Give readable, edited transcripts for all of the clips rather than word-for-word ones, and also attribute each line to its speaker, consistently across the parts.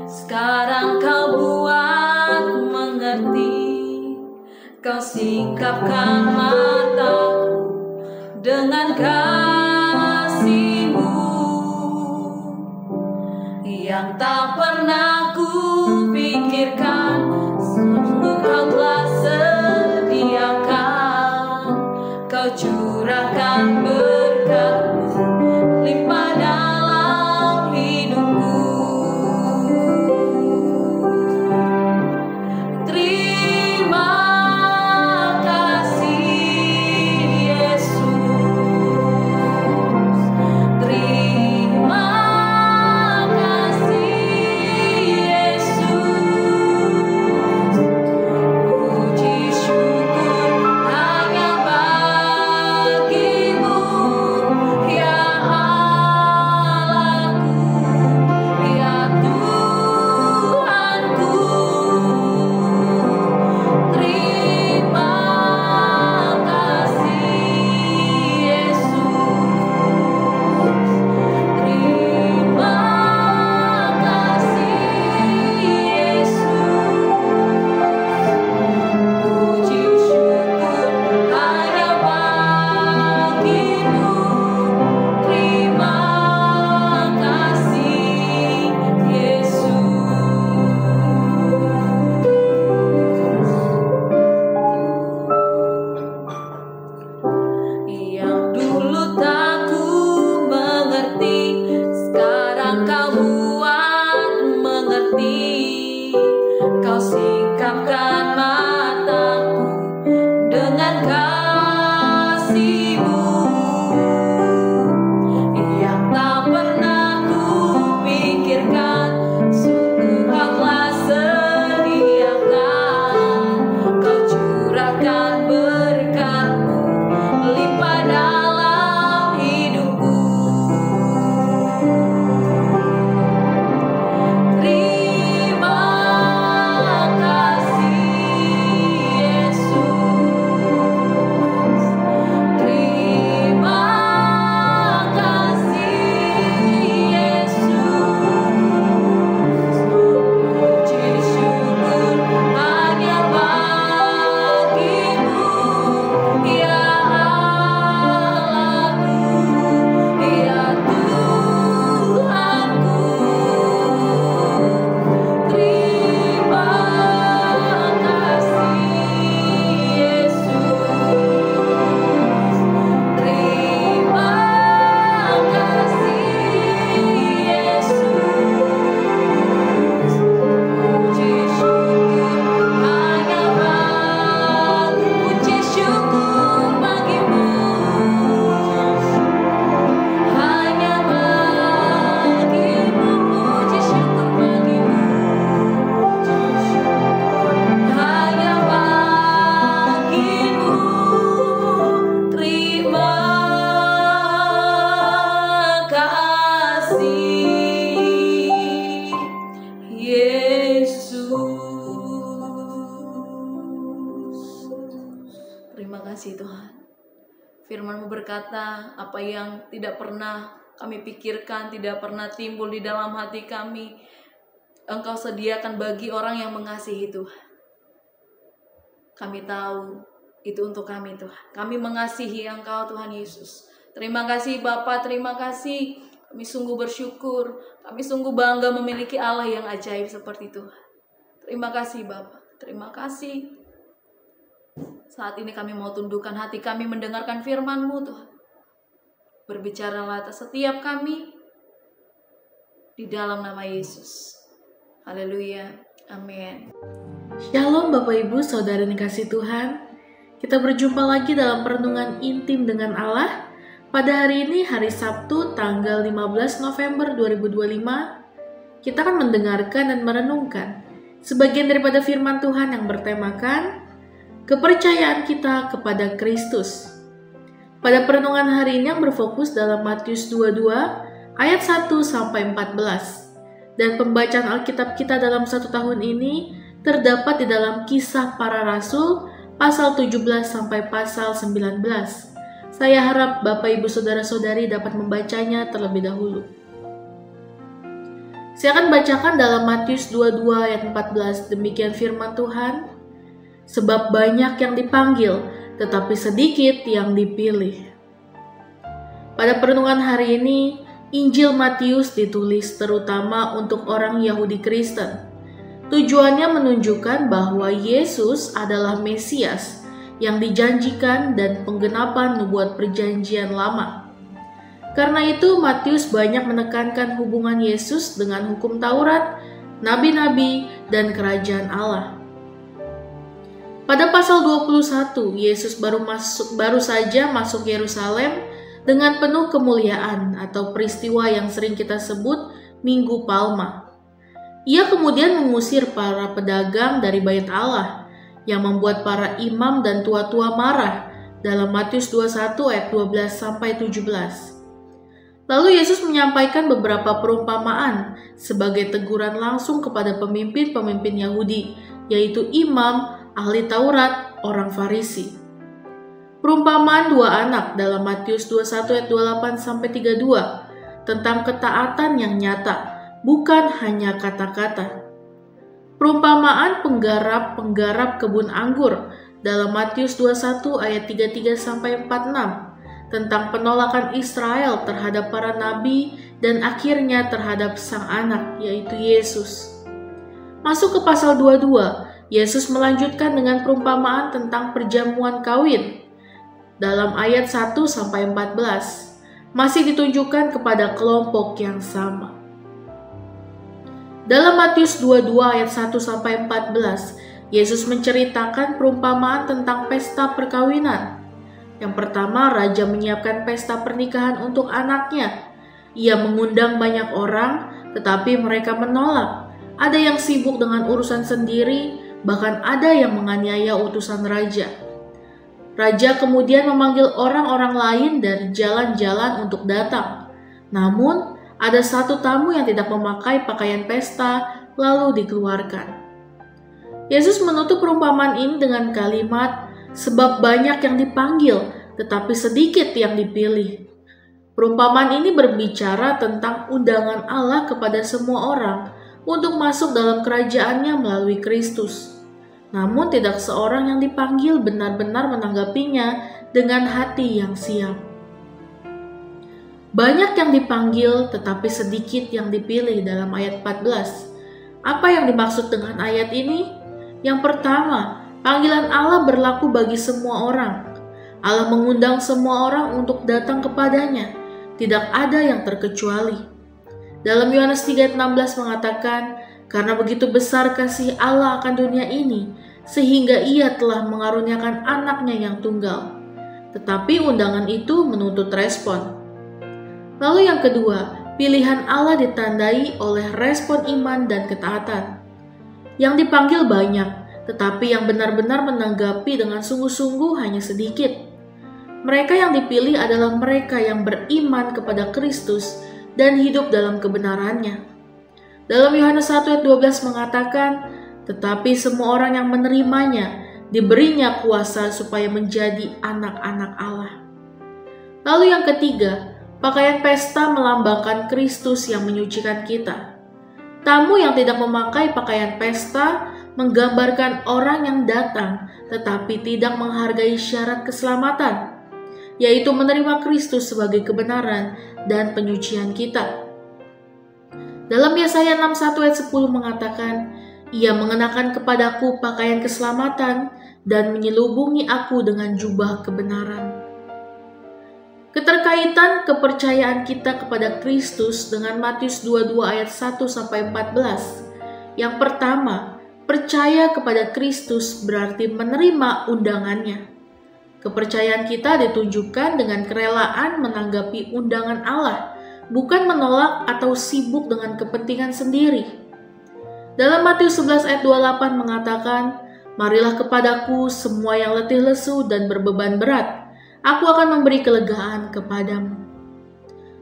Speaker 1: sekarang kau buat mengerti. Kau singkapkan mataku dengan kasih-Mu yang tak pernah ku pikirkan. Sungguh kau telah sediakan, kau curahkan berkat-Mu limpah dalam hidupku. Terima kasih Yesus, terima kasih Yesus. Puji syukur hanya bagi-Mu, ya Allahku, ya Tuhanku. Terima kasih Yesus, terima kasih Yesus. Puji syukur hanya bagi-Mu, terima kasih Yesus. Yang dulu tak ku mengerti, sekarang kau buat mengerti. Kau singkapkan mataku dengan kasih-Mu yang tak pernah ku pikirkan. Sungguh kau telah sediakan, kau curahkan berkat-Mu limpah dalam hidupku. Terima kasih Yesus, terima kasih Yesus. Puji syukur hanya bagi-Mu, ya Allahku, ya Tuhanku. Terima kasih Yesus, terima kasih Yesus. Puji syukur hanya puji syukur bagi-Mu, hanya bagi-Mu. Puji syukur bagi-Mu, hanya bagi-Mu. Terima kasih Yesus. Terima kasih Tuhan. Firman-Mu berkata, apa yang tidak pernah kami pikirkan, tidak pernah timbul di dalam hati kami, Engkau sediakan bagi orang yang mengasihi Tuhan. Kami tahu itu untuk kami Tuhan. Kami mengasihi Engkau Tuhan Yesus. Terima kasih Bapa, terima kasih. Kami sungguh bersyukur, kami sungguh bangga memiliki Allah yang ajaib seperti Tuhan. Terima kasih Bapa, terima kasih. Saat ini kami mau tundukkan hati kami mendengarkan firman-Mu Tuhan. Berbicaralah atas setiap kami di dalam nama Yesus. Haleluya, amin.
Speaker 2: Shalom Bapak Ibu Saudara yang dikasihi Tuhan. Kita berjumpa lagi dalam perenungan intim dengan Allah. Pada hari ini, hari Sabtu, tanggal 15 November 2025, kita akan mendengarkan dan merenungkan sebagian daripada firman Tuhan yang bertemakan kepercayaan kita kepada Kristus. Pada perenungan hari ini yang berfokus dalam Matius 22 ayat 1 sampai 14. Dan pembacaan Alkitab kita dalam satu tahun ini terdapat di dalam Kisah Para Rasul pasal 17 sampai pasal 19. Saya harap Bapak Ibu Saudara-saudari dapat membacanya terlebih dahulu. Saya akan bacakan dalam Matius 22 ayat 14. Demikian firman Tuhan. Sebab banyak yang dipanggil, tetapi sedikit yang dipilih. Pada perenungan hari ini, Injil Matius ditulis terutama untuk orang Yahudi Kristen. Tujuannya menunjukkan bahwa Yesus adalah Mesias yang dijanjikan dan penggenapan nubuat perjanjian lama. Karena itu Matius banyak menekankan hubungan Yesus dengan hukum Taurat, nabi-nabi, dan kerajaan Allah. Pada pasal 21, Yesus baru saja masuk Yerusalem dengan penuh kemuliaan atau peristiwa yang sering kita sebut Minggu Palma. Ia kemudian mengusir para pedagang dari Bait Allah yang membuat para imam dan tua-tua marah dalam Matius 21 ayat 12-17. Lalu Yesus menyampaikan beberapa perumpamaan sebagai teguran langsung kepada pemimpin-pemimpin Yahudi, yaitu imam, ahli Taurat, orang Farisi. Perumpamaan dua anak dalam Matius 21 ayat 28-32 tentang ketaatan yang nyata, bukan hanya kata-kata. Perumpamaan penggarap kebun anggur dalam Matius 21 ayat 33-46 tentang penolakan Israel terhadap para nabi dan akhirnya terhadap sang anak, yaitu Yesus. Masuk ke pasal 22, Yesus melanjutkan dengan perumpamaan tentang perjamuan kawin. Dalam ayat 1-14, masih ditunjukkan kepada kelompok yang sama. Dalam Matius 22 ayat 1-14, Yesus menceritakan perumpamaan tentang pesta perkawinan. Yang pertama, raja menyiapkan pesta pernikahan untuk anaknya. Ia mengundang banyak orang, tetapi mereka menolak. Ada yang sibuk dengan urusan sendiri, bahkan ada yang menganiaya utusan raja. Raja kemudian memanggil orang-orang lain dari jalan-jalan untuk datang. Namun, ada satu tamu yang tidak memakai pakaian pesta, lalu dikeluarkan. Yesus menutup perumpamaan ini dengan kalimat, sebab banyak yang dipanggil, tetapi sedikit yang dipilih. Perumpamaan ini berbicara tentang undangan Allah kepada semua orang untuk masuk dalam kerajaannya melalui Kristus. Namun tidak seorang yang dipanggil benar-benar menanggapinya dengan hati yang siap. Banyak yang dipanggil, tetapi sedikit yang dipilih dalam ayat 14. Apa yang dimaksud dengan ayat ini? Yang pertama, panggilan Allah berlaku bagi semua orang. Allah mengundang semua orang untuk datang kepadanya. Tidak ada yang terkecuali. Dalam Yohanes 3:16 mengatakan, karena begitu besar kasih Allah akan dunia ini, sehingga ia telah mengaruniakan anaknya yang tunggal. Tetapi undangan itu menuntut respon. Lalu yang kedua, pilihan Allah ditandai oleh respon iman dan ketaatan. Yang dipanggil banyak, tetapi yang benar-benar menanggapi dengan sungguh-sungguh hanya sedikit. Mereka yang dipilih adalah mereka yang beriman kepada Kristus dan hidup dalam kebenarannya. Dalam Yohanes 1 ayat 12 mengatakan, tetapi semua orang yang menerimanya diberinya kuasa supaya menjadi anak-anak Allah. Lalu yang ketiga, pakaian pesta melambangkan Kristus yang menyucikan kita. Tamu yang tidak memakai pakaian pesta menggambarkan orang yang datang tetapi tidak menghargai syarat keselamatan, yaitu menerima Kristus sebagai kebenaran dan penyucian kita. Dalam Yesaya 61 ayat 10 mengatakan, ia mengenakan kepadaku pakaian keselamatan dan menyelubungi aku dengan jubah kebenaran. Keterkaitan kepercayaan kita kepada Kristus dengan Matius 22 ayat 1-14. Yang pertama, percaya kepada Kristus berarti menerima undangannya. Kepercayaan kita ditunjukkan dengan kerelaan menanggapi undangan Allah, bukan menolak atau sibuk dengan kepentingan sendiri. Dalam Matius 11 ayat 28 mengatakan, marilah kepadaku semua yang letih lesu dan berbeban berat, aku akan memberi kelegaan kepadamu.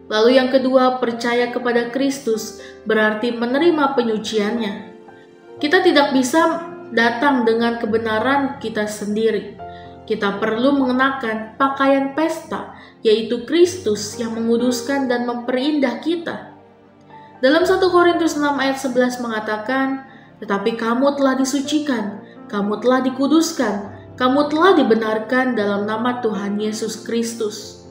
Speaker 2: Lalu yang kedua, percaya kepada Kristus berarti menerima penyuciannya. Kita tidak bisa datang dengan kebenaran kita sendiri. Kita perlu mengenakan pakaian pesta, yaitu Kristus yang menguduskan dan memperindah kita. Dalam 1 Korintus 6 ayat 11 mengatakan, tetapi kamu telah disucikan, kamu telah dikuduskan, kamu telah dibenarkan dalam nama Tuhan Yesus Kristus.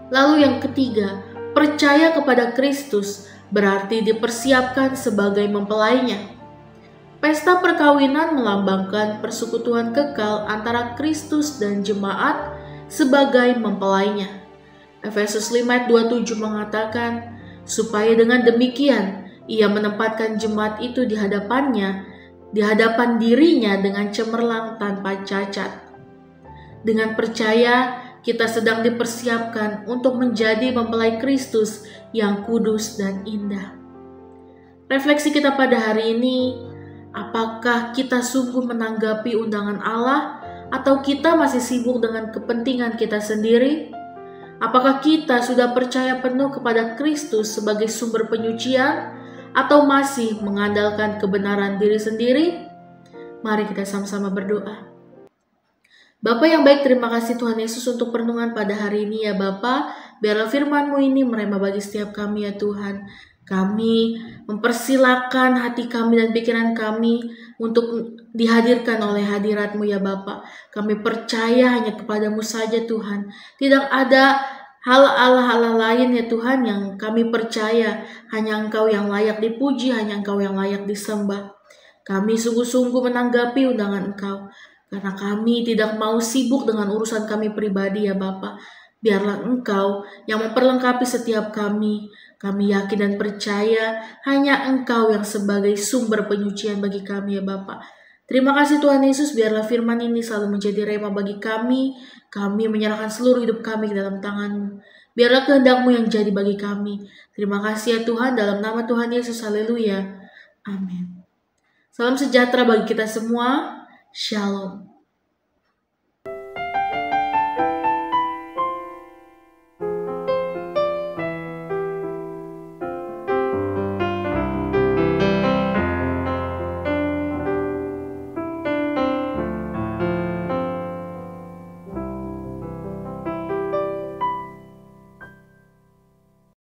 Speaker 2: Lalu yang ketiga, percaya kepada Kristus berarti dipersiapkan sebagai mempelainya. Pesta perkawinan melambangkan persekutuan kekal antara Kristus dan jemaat sebagai mempelainya. Efesus 5 ayat 27 mengatakan, supaya dengan demikian ia menempatkan jemaat itu di hadapannya, di hadapan dirinya dengan cemerlang tanpa cacat. Dengan percaya, kita sedang dipersiapkan untuk menjadi mempelai Kristus yang kudus dan indah. Refleksi kita pada hari ini, apakah kita sungguh menanggapi undangan Allah atau kita masih sibuk dengan kepentingan kita sendiri? Apakah kita sudah percaya penuh kepada Kristus sebagai sumber penyucian atau masih mengandalkan kebenaran diri sendiri? Mari kita sama-sama berdoa. Bapa yang baik, terima kasih Tuhan Yesus untuk perenungan pada hari ini ya Bapa. Biarlah firman-Mu ini merema bagi setiap kami ya Tuhan. Kami mempersilakan hati kami dan pikiran kami untuk dihadirkan oleh hadirat-Mu ya Bapa. Kami percaya hanya kepada-Mu saja Tuhan. Tidak ada hal-hal lain ya Tuhan yang kami percaya. Hanya Engkau yang layak dipuji, hanya Engkau yang layak disembah. Kami sungguh-sungguh menanggapi undangan Engkau. Karena kami tidak mau sibuk dengan urusan kami pribadi ya Bapa. Biarlah Engkau yang memperlengkapi setiap kami. Kami yakin dan percaya hanya Engkau yang sebagai sumber penyucian bagi kami ya Bapa. Terima kasih Tuhan Yesus, biarlah firman ini selalu menjadi rema bagi kami. Kami menyerahkan seluruh hidup kami ke dalam tangan-Mu. Biarlah kehendak-Mu yang jadi bagi kami. Terima kasih ya Tuhan, dalam nama Tuhan Yesus, haleluya. Amin. Salam sejahtera bagi kita semua. Shalom.